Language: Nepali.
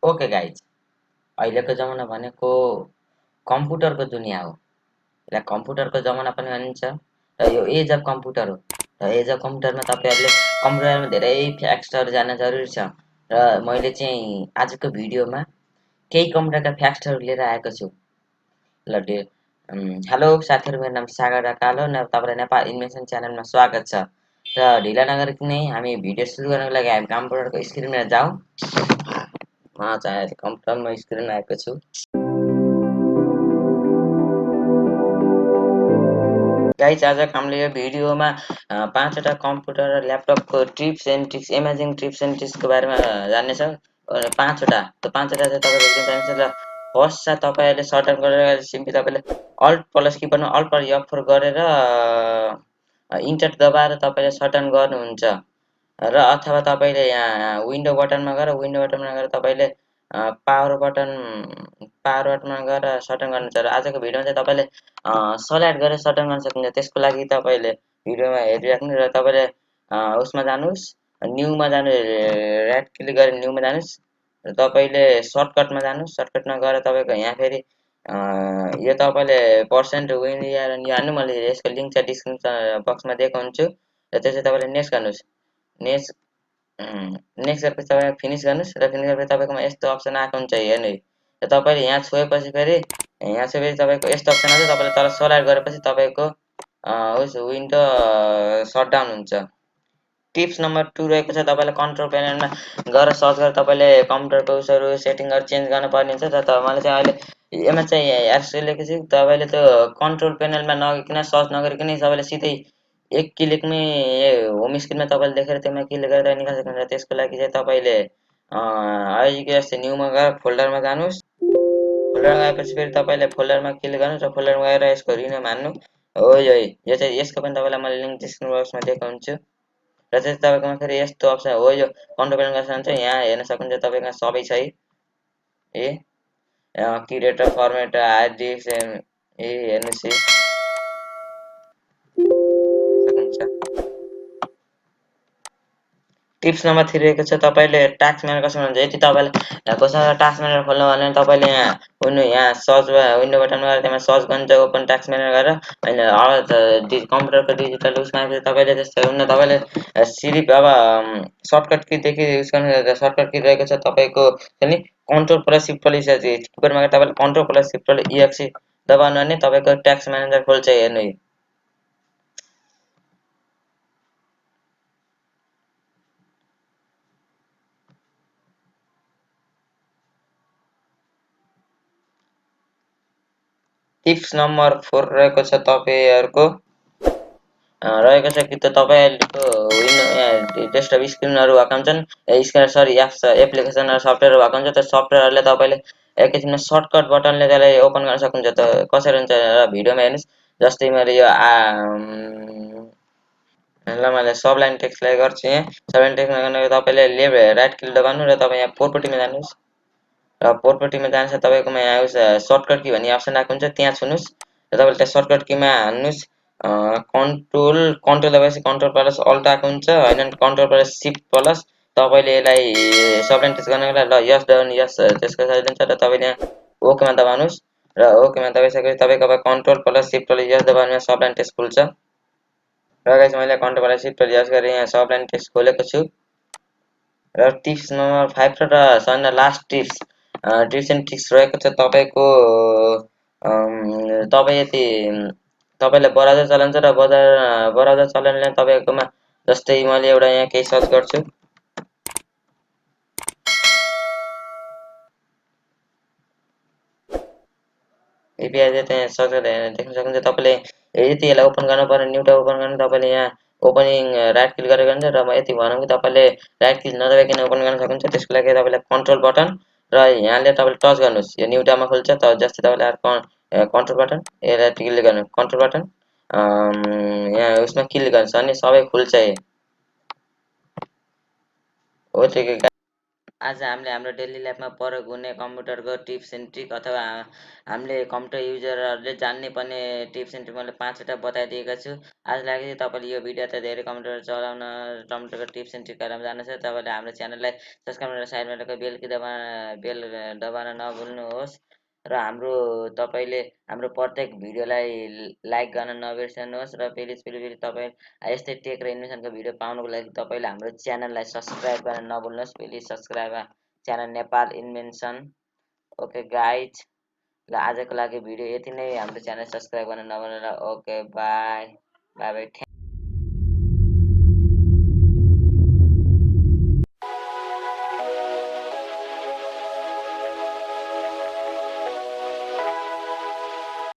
ओके गाइज, अहिलेको जमाना भनेको कम्प्युटरको दुनिया हो। यसलाई कम्प्युटरको जमाना पनि भनिन्छ र यो एज अफ कम्प्युटर हो। र एज अफ कम्प्युटरमा तपाईँहरूले कम्प्युटरमा धेरै फ्याक्ट्सहरू जान्न जरुरी छ। र मैले चाहिँ आजको भिडियोमा केही कम्प्युटरका फ्याक्ट्सहरू लिएर आएको छु। ल हेलो साथीहरू, मेरो नाम सागर ढकाल हो। तपाईँलाई नेपाल इन्भेन्सन च्यानलमा स्वागत छ। र ढिला नगरिकन हामी भिडियो सुरु गर्नको लागि हामी कम्प्युटरको स्क्रिनमा जाउँ। चाहिँ कम्प्युटरमा स्क्रिनमा आएको छु। गाइज, आजको हामीले यो भिडियोमा 5वटा कम्प्युटर र ल्यापटपको tips and tricks, amazing tips and ट्रिक्सको बारेमा जान्नेछौँ। 5वटा चाहिँ तपाईँले जान्नुहुन्छ। र फर्स्ट चाहिँ तपाईँहरूले सर्टआउट गरेर सिम्पली तपाईँले अल्ट प्लस की बटन अल्ट पर F4 गरेर इन्टर दबाएर तपाईँले सर्टआउट गर्नुहुन्छ। र अथवा तपाईँले यहाँ विन्डो बटनमा गएर तपाईँले पावर बटनमा गएर सर्टन गर्नुहुन्छ। र आजको भिडियोमा चाहिँ तपाईँले स्लाइड गरेर सर्टन गर्न सक्नुहुन्छ। त्यसको लागि तपाईँले भिडियोमा हेरिराख्नु र तपाईँले उसमा जानुहोस्, न्यूमा जानु, राइट क्लिक गरेर न्यूमा जानुहोस् र तपाईँले सर्टकटमा जानुहोस्। सर्टकटमा गएर तपाईँको यहाँ फेरि यो तपाईँले पर्सेन्ट विन हाल्नु। मैले यसको लिङ्क चाहिँ डिस्क्रिप्सन बक्समा दिएको हुन्छु र त्यसै तपाईँले नेक्स्ट गर्नुहोस्। नेक्स्ट गरेपछि तपाईँ फिनिस गर्नुहोस् र फिनिस गरेपछि तपाईँकोमा यस्तो अप्सन आएको हुन्छ, हेर्नु। र तपाईँले यहाँ छोएपछि फेरि तपाईँको यस्तो अप्सन आउँछ। तपाईँले तल स्लाइड गरेपछि तपाईँको उस विन्डो सटडाउन हुन्छ। टिप्स नम्बर 2 रहेको छ, तपाईँले कन्ट्रोल प्यानलमा गएर सर्च गरेर तपाईँले कम्प्युटरको उसहरू सेटिङहरू चेन्ज गर्न पर्ने हुन्छ। र मैले चाहिँ अहिले यसमा चाहिँ एर्स लेखेको छु। तपाईँले त्यो कन्ट्रोल प्यानलमा नगइकन सर्च नगरिकन तपाईँले सिधै एक क्लिकमै होम स्क्रिनमा तपाईँले देखेर त्यसमा क्लिक गरेर निकाल्न सक्नुहुन्छ। त्यसको लागि चाहिँ तपाईँले अहिले जस्तै न्यूमा गएर फोल्डरमा जानुहोस्। फोल्डरमा गएपछि फेरि तपाईँले फोल्डरमा क्लिक गर्नुहोस् र फोल्डरमा गएर यसको रिनेम हान्नु। हो यो चाहिँ यसको पनि तपाईँलाई मैले लिङ्क डिस्क्रिप्सन बक्समा दिएको हुन्छु। र चाहिँ तपाईँकोमा फेरि यस्तो अप्सन हो, यो कन्ट्रोल प्यानल गर्न सक्नुहुन्छ। यहाँ हेर्न सक्नुहुन्छ तपाईँकोमा सबै छ है। क्रिएटर फर्मेट हार्ड डिस्क हेर्नुहोस् टिप्स नम्बर 3 रहेको छ, तपाईँले टास्क म्यानेजर कसरी हुन्छ। यदि तपाईँले कसैलाई टास्क म्यानेजर खोल्नु भने तपाईँले यहाँ सर्च विन्डो बटनमा गएर त्यसमा सर्च गर्नुहुन्छ, ओपन टास्क म्यानेजर गरेर। होइन कम्प्युटरको डिजिटल उसमा तपाईँले त्यस्तो हुन्न। तपाईँले सिरिप अब सर्टकट कीदेखि युज गर्नु। सर्टकट की रहेको छ तपाईँको CTRL+SHIFT+ESC किबोर्डमा गएर तपाईँले CTRL+SHIFT+ESC दबाउनु भने तपाईँको टास्क म्यानेजर खोल्छ, हेर्नु। टिप्स नम्बर 4 रहेको छ, तपाईँहरूको रहेको छ कि तपाईँहरूको डेस्कटप स्क्रिनहरू भएको हुन्छन्, एप्लिकेसन र सफ्टवेयर भएको हुन्छ। त्यो सफ्टवेयरहरूले तपाईँले एकैछिनमा सर्टकट बटनले त्यसलाई ओपन गर्न सक्नुहुन्छ। त कसरी हुन्छ र भिडियोमा हेर्नुहोस्। जस्तै मैले यो ल मैले सबलाइन टेक्स्टलाई गर्छु। यहाँ सबलाइन टेक्स्टमा गर्नु तपाईँले राइट क्लिक दबाउनु र तपाईँ यहाँ प्रोपर्टीमा जानुहोस्। र प्रोपर्टीमा जान्छ तपाईँकोमा यहाँ सर्टकट की भन्ने अप्सन आएको हुन्छ, त्यहाँ छुनुहोस् र तपाईँले त्यहाँ सर्टकट कीमा हान्नुहोस्। कन्ट्रोल दबाएपछि CTRL+ALT आएको हुन्छ, होइन CTRL+SHIFT+। तपाईँले यसलाई सबलाइन टेक्स्ट गर्नको लागि ल यस दबाउनु, यस त्यसको साइड हुन्छ। र तपाईँले यहाँ ओकेमा दबाउनुहोस् र ओकेमा दबाइसकेपछि तपाईँको अब CTRL+SHIFT+S दबाउनु सबलाइन टेक्स्ट खुल्छ। र गाइस, मैले CTRL+SHIFT+S गरेर यहाँ सबलाइन टेक्स्ट खोलेको छु। र टिप्स नम्बर 5 र सबभन्दा लास्ट टिप्स एन्ड ट्रिक्स रहेको छ तपाईँको। तपाईँ यति तपाईँले ब्राउजर चलाउँछ र ब्राउजर चलाउनेले तपाईँकोमा जस्तै मैले एउटा यहाँ केही सर्च गर्छु। एपिआई चाहिँ त्यहाँ सर्च गरेर देख्न सक्नुहुन्छ। तपाईँले यति यसलाई ओपन गर्नु पर्ने, न्यू ट्याब ओपन गर्नु, तपाईँले यहाँ ओपनिङ राइट क्लिक गरेर गर्नुहुन्छ। र म यति भनौँ कि तपाईँले राइट क्लिक नदबाइकन ओपन गर्न सक्नुहुन्छ। त्यसको लागि तपाईँले कन्ट्रोल बटन र यहाँले तपाईँले टच गर्नुहोस्, यो न्यू ट्याबमा खुल्छ। जस्तै तपाईँले कन्ट्रोल बटन यसलाई क्लिक गर्नु, कन्ट्रोल बटन यहाँ उसमा क्लिक गर्नुहोस् अनि सबै खुल्छ। हो आज हामीले हाम्रो डेली लाइफमा प्रयोग हुने कम्प्युटरको टिप्स एन्ड ट्रिक अथवा हामीले कम्प्युटर युजरहरूले जान्ने पर्ने टिप्स एन्ड ट्रिक मैले 5वटा बताइदिएका छु। आज लागि तपाईँले यो भिडियो त धेरै कम्प्युटर चलाउन कम्प्युटरको टिप्स एन्ड ट्रिक बारेमा जान्न छ तपाईँले हाम्रो च्यानललाई सब्स्क्राइब गरेर साइडमा रहेको बेल दबाउन नभुल्नुहोस् र तपाईँले हाम्रो प्रत्येक भिडियोलाई लाइक गर्न नबिर्सनुहोस् र फेरि तपाईँ यस्तै टेक र इन्भेन्सनको भिडियो पाउनको लागि तपाईँले हाम्रो च्यानललाई सब्स्क्राइब गर्न नभुल्नुहोस्। Please subscribe channel Nepal invention. Okay guys, ल आजको लागि भिडियो यति नै। हाम्रो च्यानल सब्स्क्राइब गर्न नभुल्नुहोला। Okay bye bye by.